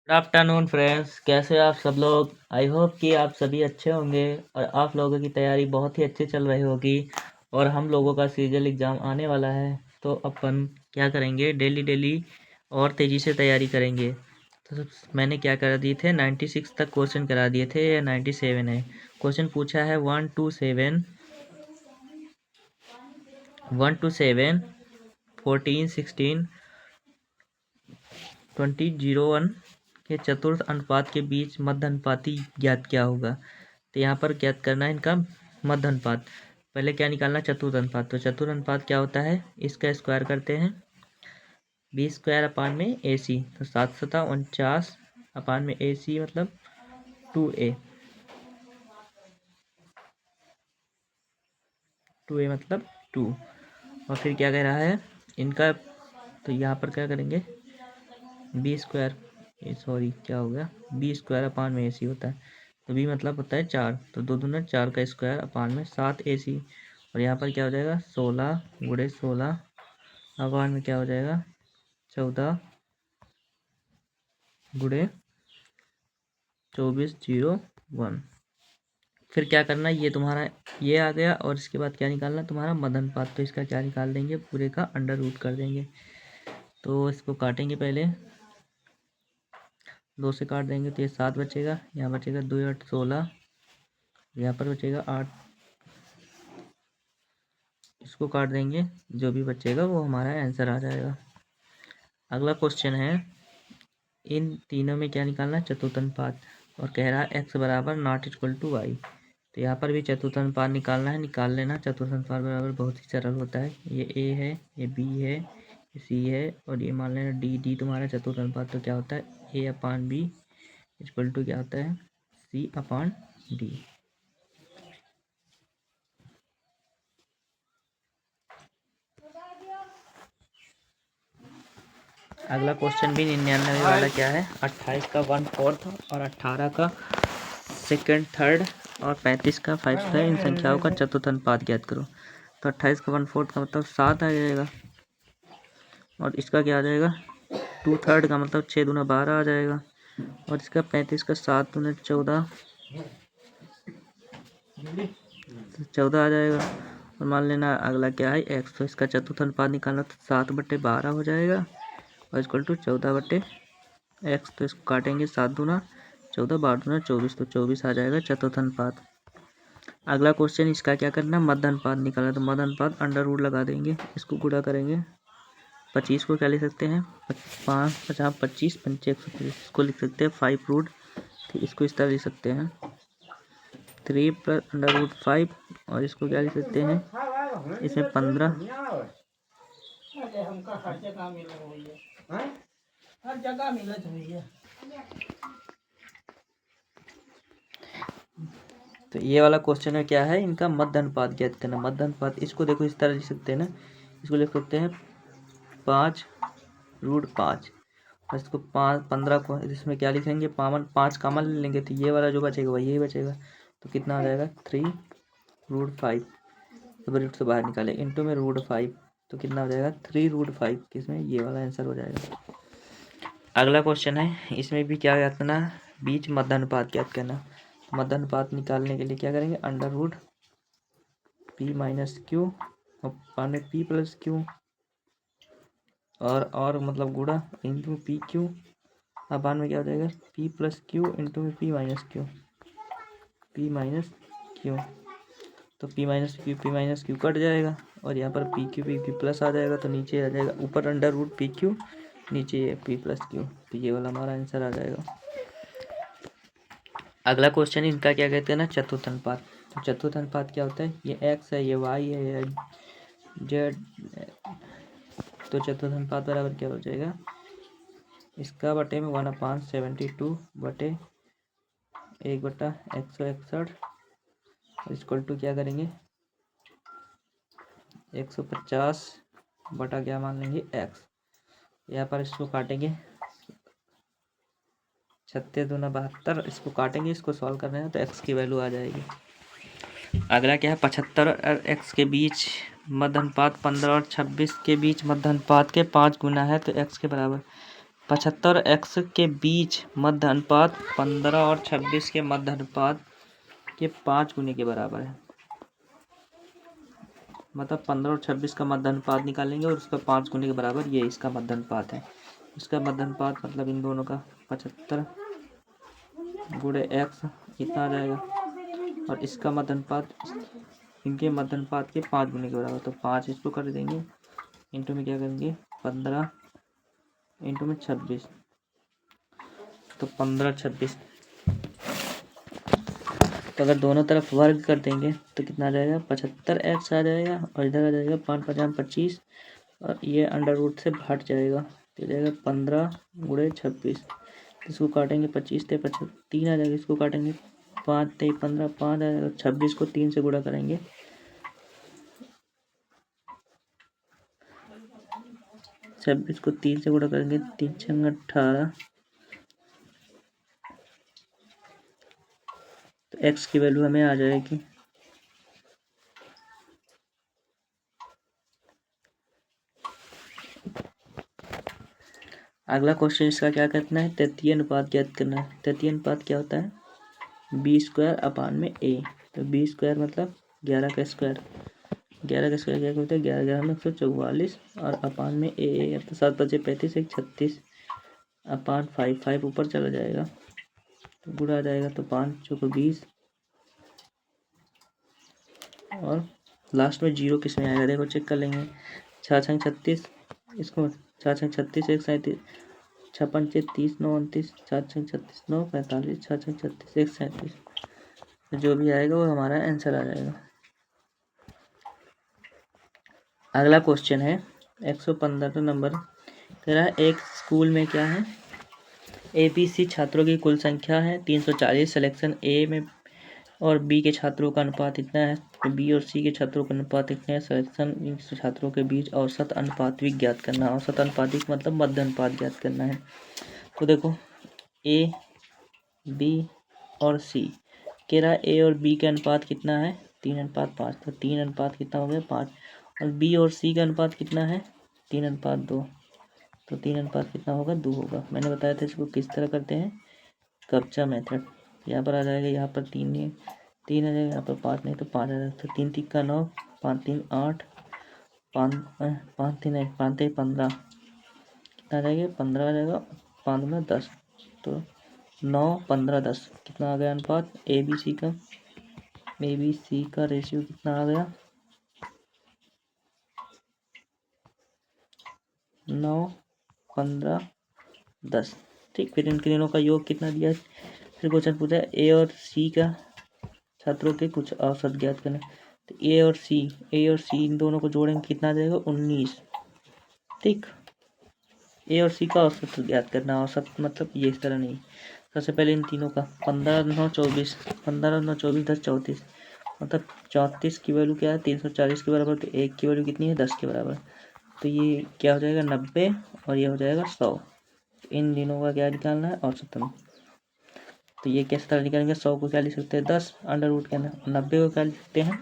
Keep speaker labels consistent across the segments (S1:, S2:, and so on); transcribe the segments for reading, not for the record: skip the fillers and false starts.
S1: Good afternoon friends, कैसे आप सब लोग। आई होप कि आप सभी अच्छे होंगे और आप लोगों की तैयारी बहुत ही अच्छी चल रही होगी। और हम लोगों का सीरियल एग्ज़ाम आने वाला है, तो अपन क्या करेंगे, डेली डेली और तेज़ी से तैयारी करेंगे। तो मैंने क्या करा दिए थे, 96 तक क्वेश्चन करा दिए थे, या 97 है। क्वेश्चन पूछा है 1 to 7, 1 to 7, 14, 16, 20, 01 के चतुर्थ अनुपात के बीच मध्य अनुपाती ज्ञात क्या होगा। तो यहाँ पर ज्ञात करना है इनका मध्य अनुपात। पहले क्या निकालना, चतुर्थ अनुपात। तो चतुर्थ अनुपात क्या होता है, इसका स्क्वायर करते हैं, बी स्क्वायर अपान में ए सी। तो 749 अपान में ए सी मतलब 2a, 2a मतलब 2। और फिर क्या कह रहा है इनका, तो यहाँ पर क्या करेंगे, बी स्क्वायर, सॉरी क्या हो गया, बी स्क्वायर अपान में ए सी होता है। तो बी मतलब होता है 4, तो 2 दूना 4 का स्क्वायर अपान में 7 AC। और यहाँ पर क्या हो जाएगा, 16 गुणे 16 अपान में क्या हो जाएगा, 14 गुणे 24/01। फिर क्या करना, ये तुम्हारा ये आ गया, और इसके बाद क्या निकालना तुम्हारा मध्य अनुपात। तो इसका क्या निकाल देंगे, पूरे का अंडर रूट कर देंगे। तो इसको काटेंगे, पहले 2 से काट देंगे तो ये 7 बचेगा, यहाँ बचेगा 2 8 16, यहाँ पर बचेगा 8, इसको काट देंगे, जो भी बचेगा वो हमारा आंसर आ जाएगा। अगला क्वेश्चन है, इन तीनों में क्या निकालना है, चतुर्थ अनुपात। और कह रहा है x बराबर नॉट इक्वल टू वाई। तो यहाँ पर भी चतुर्थ अनुपात निकालना है, निकाल लेना। चतुर्थ अनुपात बराबर बहुत ही सरल होता है, ये a है, ये b है, ये c है, और ये मान लेना d तुम्हारा चतुर्थ अनुपात। तो क्या होता है, a upon b equal to क्या होता है, c अपान d। अगला क्वेश्चन भी 99 वाला क्या है, 28 का 1/4 और 18 का सेकंड थर्ड और 35 का 5 है, इन संख्याओं का चतुर्थ अनुपात ज्ञात करो। तो 28 का 1/4 का मतलब 7 आ जाएगा, और इसका क्या आ जाएगा, 2/3 का मतलब 6 दूना 12 आ जाएगा, और इसका 35 का 7 दूना 14, 14 आ जाएगा। और मान लेना अगला क्या है, x। तो इसका चतुर्थ अनुपात निकालना, तो 7/12 हो जाएगा, और इक्वल टू 14/x। तो इसको काटेंगे, 7 दूना 14, 12 दूना 24, तो 24 आ जाएगा चतुर्थ अनुपात। अगला क्वेश्चन, इसका क्या करना, मध्य अनुपात निकालना। तो मध्य अनुपात अंडर रूट लगा देंगे, इसको गुणा करेंगे। 25 को क्या लिख सकते हैं, 5 50 25 पंचे 125, इसको लिख सकते हैं 5 रूट। तो इसको इस तरह लिख सकते हैं 3 प्लस अंडर रूट 5, और इसको क्या लिख सकते हैं, इसमें 15। तो ये वाला क्वेश्चन में क्या है, इनका मध्य अनुपात ज्ञात करना। मध्य अनुपात, इसको देखो इस तरह लिख सकते हैं ना, इसको लिख सकते हैं 5√5, और इसको 15 को इसमें क्या लिखेंगे, 5 कॉमन ले लेंगे, तो ये वाला जो बचेगा वही यही बचेगा। तो कितना आ जाएगा, 3√5, तो रूट से बाहर निकाले, इंटू में √5, तो कितना हो जाएगा 3√5, किसमें, ये वाला आंसर हो जाएगा। अगला क्वेश्चन है, इसमें भी क्या ज्ञात करना, बीच मध्य अनुपात ज्ञात करना। मध्य अनुपात निकालने के लिए क्या करेंगे, under root p minus q और p प्लस क्यू, और मतलब गुणा इंटू पी क्यू, अपान में क्या हो जाएगा, p प्लस क्यू इंटू में p minus Q, p minus Q. तो p माइनस क्यू कट जाएगा, और यहाँ पर p क्यू प्लस आ जाएगा, तो नीचे आ जाएगा, ऊपर अंडर रूट पी क्यू, नीचे p प्लस क्यू। तो ये वाला हमारा आंसर आ जाएगा। अगला क्वेश्चन, इनका क्या कहते हैं ना, चतुर्थ अनुपात। तो चतुर्थ अनुपात क्या होता है, ये x है, ये y है, ये z। तो चतुर्थ अनुपात बराबर क्या हो जाएगा, इसका बटे में 1/72 बटे 1/161, इक्वल टू क्या करेंगे, 150 बटा क्या मान लेंगे, x। यहाँ पर इसको काटेंगे, 36 दूना 72, इसको काटेंगे, इसको सॉल्व करना है, तो x की वैल्यू आ जाएगी। अगला क्या है, 75 और x के बीच मध्य अनुपात 15 और 26 के बीच मध्य अनुपात के 5 गुना है, तो x के बराबर 75 x के बीच मध्य अनुपात 15 और 26 के मध्य अनुपात के 5 गुने के बराबर है। मतलब 15 और 26 का मध्य अनुपात निकालेंगे और उसका 5 गुने के बराबर ये इसका मध्य अनुपात है। इसका मध्य अनुपात मतलब इन दोनों का 75 गुणे x कितना आ जाएगा, और इसका मध्य अनुपात इनके मध्य अनुपात के 5 गुने के बराबर। तो 5 इसको कर देंगे, इंटू में क्या करेंगे 15 इंटू में 26, तो 15 26। तो अगर दोनों तरफ वर्ग कर देंगे तो कितना आ जाएगा 75x आ जाएगा, और इधर आ जाएगा 5 5 25, और ये अंडर रूट से हट जाएगा तो जाएगा 15 गुणे 26। इसको काटेंगे 25 से 3 आ जाएगा, इसको काटेंगे 5 से 15 5 आ जाएगा, 26 को 3 से गुणा करेंगे 26 को 3 से गुणा करेंगे 3 6 18, तो x की वैल्यू हमें आ जाएगी अगला क्वेश्चन इसका क्या करना है, तृतीय अनुपात ज्ञात करना है। तृतीय अनुपात क्या होता है b² अपान में a। तो b² मतलब 11 का स्क्वायर, 11 का स्क्वायर क्या होता है 11 11 में 144, और अपान में a तो 7 5 35 1 36 अपान 5 5 ऊपर चला जाएगा तो गुणा आ जाएगा, तो 5 चौको 20, और लास्ट में 0 किस में आएगा देखो चेक कर लेंगे। 6 6 36, इसको 6 6 36 1 37 6 5 30 9 29 4 6 36 9 45 6 6 36 1 37, जो भी आएगा वो हमारा आंसर आ जाएगा। अगला क्वेश्चन है 115 नंबर, कह रहा है एक स्कूल में क्या है ABC छात्रों की कुल संख्या है 340, सिलेक्शन A में और B के छात्रों का अनुपात इतना है, तो B और C के छात्रों का अनुपात इतना है, सिलेक्शन छात्रों के बीच औसत अनुपात ज्ञात करना। औसत अनुपात मतलब मध्य अनुपात ज्ञात करना है। तो देखो A B और C, कह रहा है A और B का अनुपात कितना है 3:5, तो 3 कितना हो गया 5, और B और C का अनुपात कितना है 3:2, तो 3 कितना होगा 2 होगा। मैंने बताया था इसको किस तरह करते हैं कब्जा मेथड। यहाँ पर आ जाएगा, यहाँ पर 3 आ जाएगा, यहाँ पर 5 नहीं तो 5 आ जाएगा, तो 3 3 का 9 5 3 8 5 5 3 5 3 15 कितना आ जाएगा 15 आ जाएगा, 5 में 10, तो 9 15 10 कितना आ गया अनुपात ABC का रेशियो कितना आ गया 9 15 10। ठीक, फिर इन तीनों का योग कितना दिया है। फिर क्वेश्चन पूछा है A और C का छात्रों के कुछ औसत ज्ञात करना, तो A और C इन दोनों को जोड़ेंगे कितना आ जाएगा 19। ठीक, A और C का औसत ज्ञात करना, औसत मतलब ये इस तरह नहीं, सबसे पहले इन तीनों का 15 9 24 15 9 24 10 34, मतलब 34 की वैल्यू क्या है 340 के बराबर, तो 1 की वैल्यू कितनी है 10 के बराबर, तो ये क्या हो जाएगा 90, और ये हो जाएगा 100। इन दिनों का क्या निकालना है औसतन, तो ये किस तरह निकालेंगे 100 को क्या लिख सकते हैं 10 अंडर रूट के अंदर, 90 को क्या लिख सकते हैं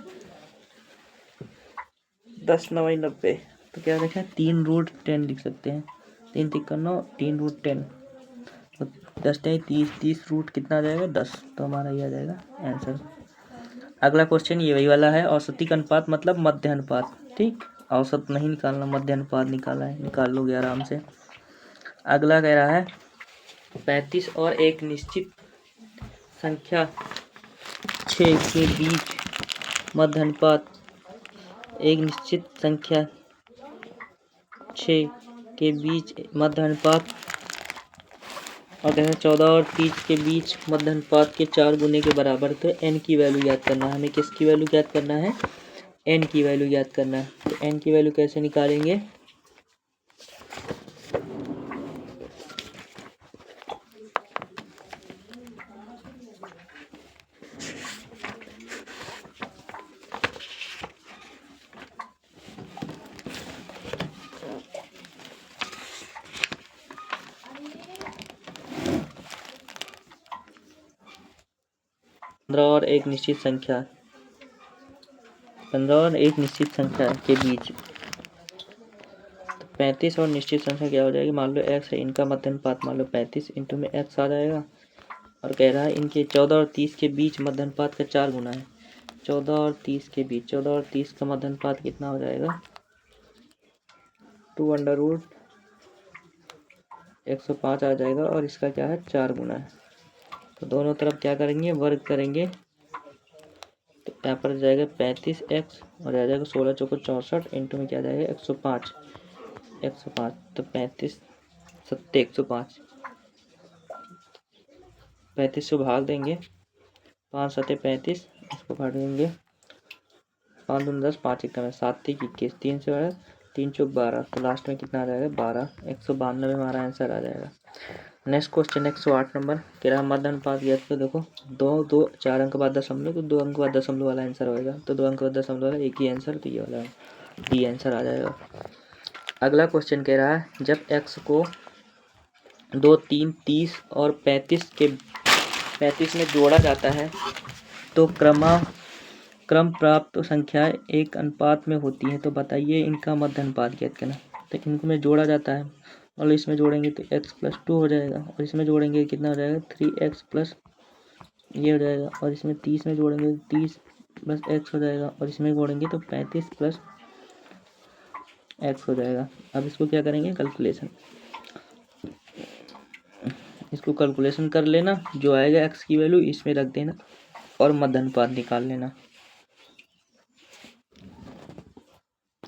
S1: 10 9 90, तो क्या लिखा 3√10 लिख सकते हैं, 3 3 9 3√10, तो 10 30 30 रूट कितना आ जाएगा 10, तो हमारा ये आ जाएगा आंसर। अगला क्वेश्चन ये वही वाला है, औसतिक अनुपात मतलब मध्य अनुपात। ठीक, औसत नहीं निकालना, मध्य अनुपात निकाला है, निकाल लोगे आराम से। अगला कह रहा है 35 और एक निश्चित संख्या 6 के बीच मध्य अनुपात, एक निश्चित संख्या 6 के बीच मध्य अनुपात, और कहते हैं 14 और 30 के बीच मध्य अनुपात के 4 गुने के बराबर, तो n की वैल्यू याद करना है हमें। किसकी वैल्यू याद करना है n की वैल्यू याद करना है। तो n की वैल्यू कैसे निकालेंगे, और एक निश्चित संख्या 15 और एक निश्चित संख्या के बीच, 35 और निश्चित संख्या क्या हो जाएगी, मान लो x है, इनका मध्य अनुपात मान लो 35 इंटू में x आ जाएगा। और कह रहा है इनके 14 और 30 के बीच मध्य अनुपात का 4 गुना है। 14 और 30 के बीच, 14 और 30 का मध्य अनुपात कितना हो जाएगा, 2√105 आ जाएगा। और इसका क्या है, 4 गुना है। तो दोनों तरफ क्या करेंगे, वर्ग करेंगे। तो यहाँ पर जाएगा 35x और आ जाएगा 16 चौको 64 इंटू में क्या आ जाएगा 105। तो 35 सत्ते 105, 35 को भाग देंगे, 5 सत्ते 35, इसको भाग देंगे 5 दूनी 10, 5 एक 7 3 21, 3 से बड़ा 3 चौक 12। तो लास्ट में कितना आ जाएगा 12, 192 में हमारा आंसर आ जाएगा। नेक्स्ट क्वेश्चन 108 नंबर कह रहा मध्य अनुपात ज्ञात करो। देखो 2 4 अंक बाद दशमलव, तो 2 अंक बाद दशमलव वाला आंसर होगा। तो 2 अंक बाद दशमलव वाला एक ही आंसर, तो ये वाला डी आंसर आ जाएगा। अगला क्वेश्चन कह रहा है जब x को 2 3 30 और 35 में जोड़ा जाता है तो क्रम प्राप्त संख्याएं एक अनुपात में होती है। तो बताइए इनका मध्य अनुपात ज्ञात करना। तो इनको में जोड़ा जाता है और इसमें जोड़ेंगे तो x+2 हो जाएगा, और इसमें जोड़ेंगे कितना हो जाएगा 3x प्लस ये हो जाएगा, और इसमें 30 में जोड़ेंगे तो 30 प्लस x हो जाएगा, और इसमें जोड़ेंगे तो 35 प्लस x हो जाएगा। अब इसको क्या करेंगे, कैलकुलेशन, इसको कैलकुलेशन कर लेना, जो आएगा x की वैल्यू इसमें रख देना और मध्य अनुपात निकाल लेना।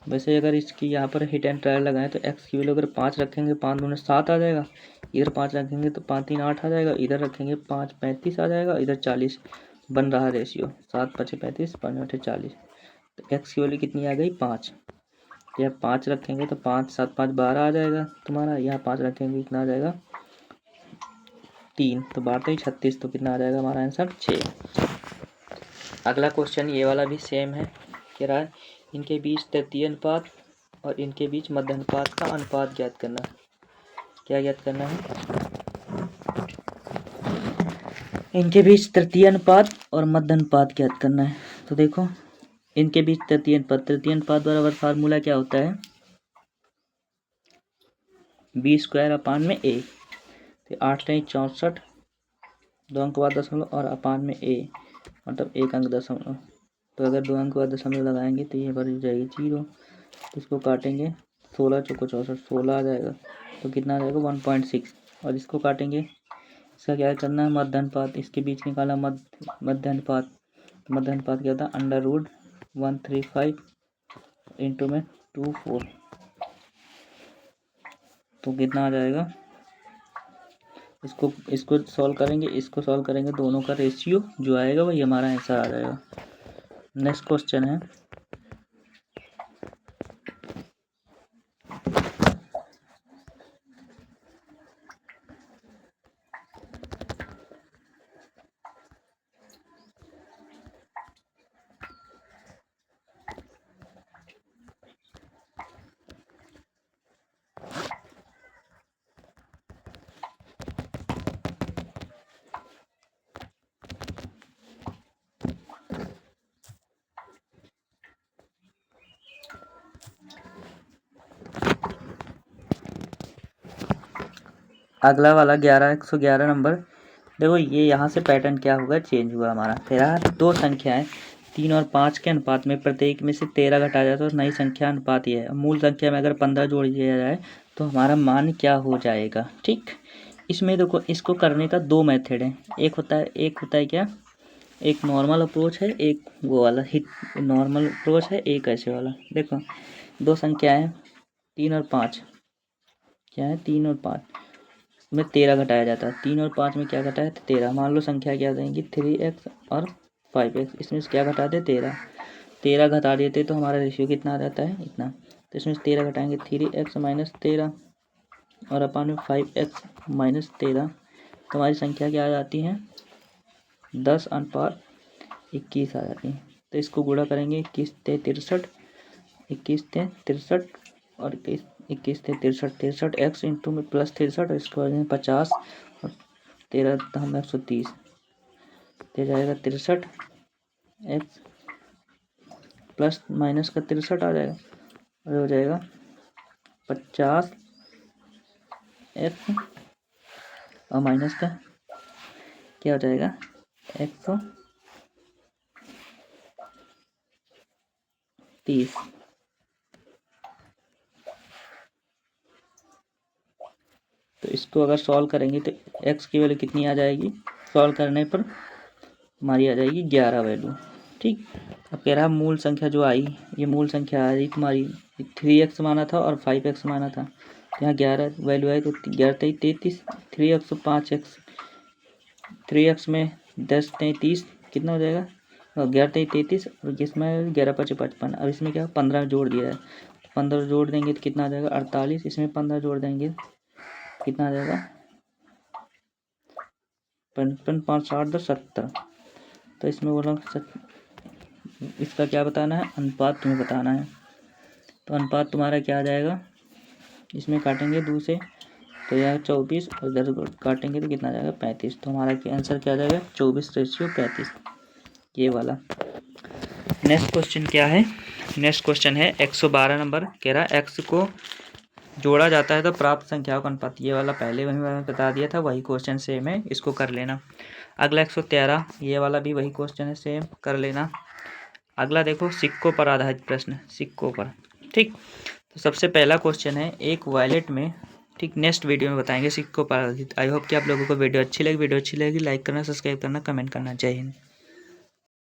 S1: वैसे अगर इसकी यहाँ पर हिट एंड ट्रायल लगाएं तो x की वैल्यू अगर 5 रखेंगे 5 दूनी 7 आ जाएगा, इधर 5 रखेंगे तो 5 3 8 आ जाएगा, इधर रखेंगे 5 35 आ जाएगा, इधर 40 बन रहा रेशियो, 7 5 35 5 8 40। तो x की वैल्यू कितनी आ गई 5। यहाँ 5 रखेंगे तो 5 7 5 12 आ जाएगा तुम्हारा, यहाँ 5 रखेंगे कितना आ जाएगा 3, तो 12 36, तो कितना आ जाएगा हमारा आंसर 6। अगला क्वेश्चन ये वाला भी सेम है, कह रहा है इनके बीच तृतीय अनुपात और इनके बीच मध्य अनुपात का अनुपात ज्ञात करना। क्या ज्ञात करना है, इनके बीच तृतीय अनुपात और मध्य अनुपात ज्ञात करना है। तो देखो इनके बीच तृतीय अनुपात बराबर फार्मूला क्या होता है, b²/a। तो 8 नहीं 64, 2 अंक बाद दशमलव और अपान में a मतलब 1 अंक दशमलव। तो अगर 2 अंक बाद दशमलव लगाएंगे तो ये पर जाएगी 0, तो इसको काटेंगे 16 चौको 64, 16 आ जाएगा, तो कितना आ जाएगा 1.6। और इसको काटेंगे, इसका क्या करना है मध्य अनुपात, इसके बीच निकाला मध्य अनुपात क्या था √135 इंटू में 24। तो कितना आ जाएगा, इसको सॉल्व करेंगे, दोनों का रेशियो जो आएगा वही हमारा आंसर आ जाएगा। नेक्स्ट क्वेश्चन है अगला वाला 111 नंबर। देखो ये यहाँ से पैटर्न क्या होगा, चेंज हुआ हमारा। तेरा दो संख्याएं 3 और 5 के अनुपात में प्रत्येक में से 13 घटाया जाए तो नई संख्या अनुपात ये है। मूल संख्या में अगर 15 जोड़ दिया जाए तो हमारा मान क्या हो जाएगा। ठीक, इसमें देखो इसको करने का 2 मेथड है। एक होता है क्या, एक नॉर्मल अप्रोच है, एक वो वाला हिट नॉर्मल अप्रोच है, एक ऐसे वाला। देखो दो संख्याएं 3 और 5, क्या है 3 और 5 में 13 घटाया जाता है। 3 और 5 में क्या घटाया तो 13। मान लो संख्या क्या देंगी 3x और 5x, इसमें से क्या घटा दे 13 घटा देते तो हमारा रेशियो कितना आ जाता है इतना। तो इसमें से 13 घटाएंगे 3x माइनस 13 और अपन में 5x माइनस 13, तो हमारी संख्या क्या आ जाती है 10:21 आ जाती है। तो इसको गुणा करेंगे 21 × 63, 21 × 63 और 21 × 63 x इंटू में प्लस 63 और इसके बाद 50 और 13 हम 130, तो जाएगा 63 x प्लस माइनस का 63 आ जाएगा और हो जाएगा 50 एक्स और माइनस का क्या हो जाएगा 130। तो इसको अगर सॉल्व करेंगे तो एक्स की वैल्यू कितनी आ जाएगी, सॉल्व करने पर हमारी आ जाएगी 11 वैल्यू। ठीक, अब कह रहा मूल संख्या जो आई, ये मूल संख्या आ रही तुम्हारी 3x माना था और 5x माना था, तो यहाँ 11 वैल्यू आई तो 11 33, 3x 5x, 3x में 10 30 कितना हो जाएगा, और 11 33 और इसमें 11 5 55। अब इसमें क्या 15 जोड़ दिया है, 15 जोड़ देंगे तो कितना आ जाएगा 48, इसमें 15 जोड़ देंगे कितना आ जाएगा 55 5 60 10 70। तो इसमें बोला इसका क्या बताना है, अनुपात तुम्हें बताना है। तो अनुपात तुम्हारा क्या आ जाएगा, इसमें काटेंगे 2 से तो यह 24 और इधर काटेंगे तो कितना आ जाएगा 35। तो हमारा आंसर क्या आ जाएगा 24:35, ये वाला। नेक्स्ट क्वेश्चन क्या है, नेक्स्ट क्वेश्चन है 112 नंबर। कह रहा एक्स को जोड़ा जाता है तो प्राप्त संख्याओं का अनुपात, ये वाला पहले वही मैंने बता दिया था, वही क्वेश्चन सेम है, इसको कर लेना। अगला 113, ये वाला भी वही क्वेश्चन है सेम, कर लेना। अगला देखो सिक्कों पर आधारित प्रश्न, सिक्कों पर। ठीक, तो सबसे पहला क्वेश्चन है एक वॉलेट में, ठीक नेक्स्ट वीडियो में बताएंगे सिक्कों पर आधारित। आई होप कि आप लोगों को वीडियो अच्छी लगी, लाइक करना, सब्सक्राइब करना, कमेंट करना। जय हिंद।